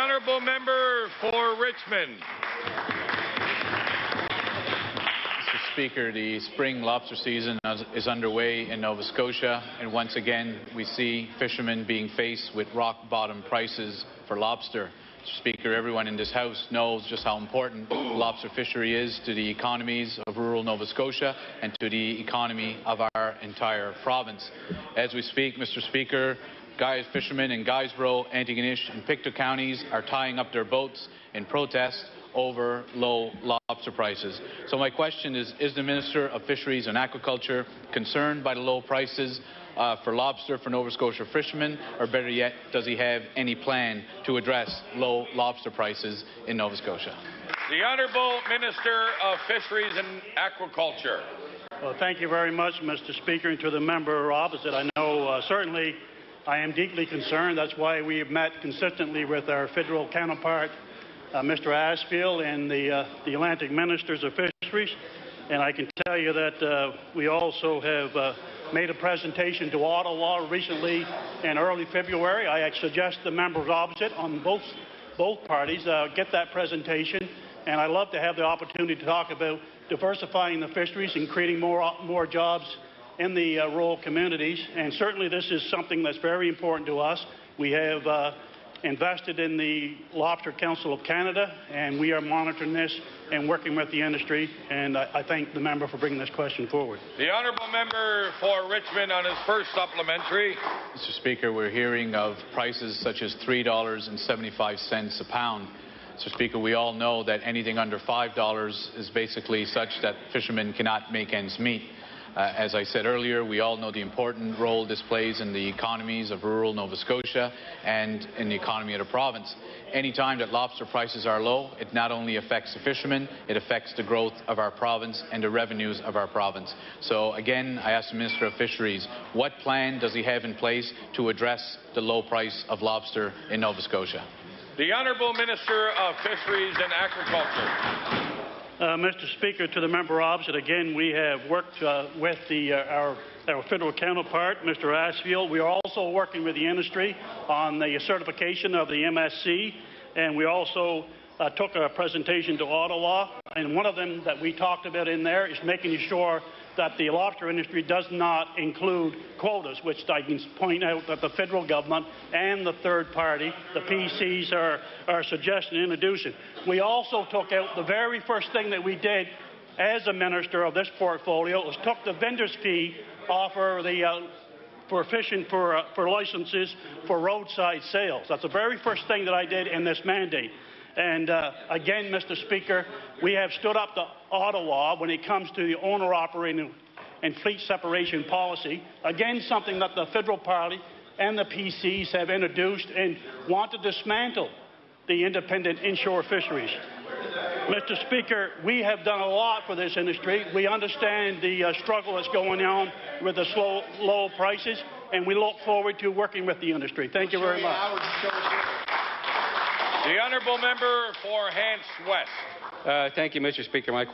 honourable member for Richmond. Mr. Speaker, the spring lobster season is underway in Nova Scotia, and once again we see fishermen being faced with rock-bottom prices for lobster. Mr. Speaker, everyone in this House knows just how important the lobster fishery is to the economies of rural Nova Scotia and to the economy of our entire province. As we speak, Mr. Speaker, fishermen in Guysborough, Antigonish and Pictou counties are tying up their boats in protest over low lobster prices. So my question is the Minister of Fisheries and Aquaculture concerned by the low prices for lobster for Nova Scotia fishermen, or better yet, does he have any plan to address low lobster prices in Nova Scotia? The Honourable Minister of Fisheries and Aquaculture. Well, thank you very much, Mr. Speaker, and to the member opposite. I know certainly I am deeply concerned. That's why we have met consistently with our federal counterpart, Mr. Asfield, and the Atlantic Ministers of Fisheries. And I can tell you that we also have made a presentation to Ottawa recently in early February. I suggest the members opposite on both parties get that presentation. And I'd love to have the opportunity to talk about diversifying the fisheries and creating more jobs in the rural communities. And certainly this is something that's very important to us. We have invested in the Lobster Council of Canada, and we are monitoring this and working with the industry. And I thank the member for bringing this question forward. The honourable member for Richmond on his first supplementary. Mr. Speaker, we're hearing of prices such as $3.75 a pound. Mr. Speaker, we all know that anything under $5 is basically such that fishermen cannot make ends meet. As I said earlier, we all know the important role this plays in the economies of rural Nova Scotia and in the economy of the province. Any time that lobster prices are low, it not only affects the fishermen, it affects the growth of our province and the revenues of our province. So again, I ask the Minister of Fisheries, what plan does he have in place to address the low price of lobster in Nova Scotia? The Honourable Minister of Fisheries and Aquaculture. Mr. Speaker, to the member opposite, again, we have worked with our federal counterpart, Mr. Asfield. We are also working with the industry on the certification of the MSC, and we also took a presentation to Ottawa. And one of them that we talked about in there is making sure that the lobster industry does not include quotas, which I can point out that the federal government and the third party, the PCs, are suggesting introducing. We also took out the very first thing that we did as a minister of this portfolio was took the vendor's fee off for fishing for licenses for roadside sales. That's the very first thing that I did in this mandate. And again, Mr. Speaker, we have stood up to Ottawa when it comes to the owner-operating and fleet separation policy. Again, something that the federal party and the PCs have introduced and want to dismantle the independent inshore fisheries. Mr. Speaker, we have done a lot for this industry. We understand the struggle that's going on with the low prices, and we look forward to working with the industry. Thank you very much. The honourable member for Hants West. Thank you, Mr. Speaker. My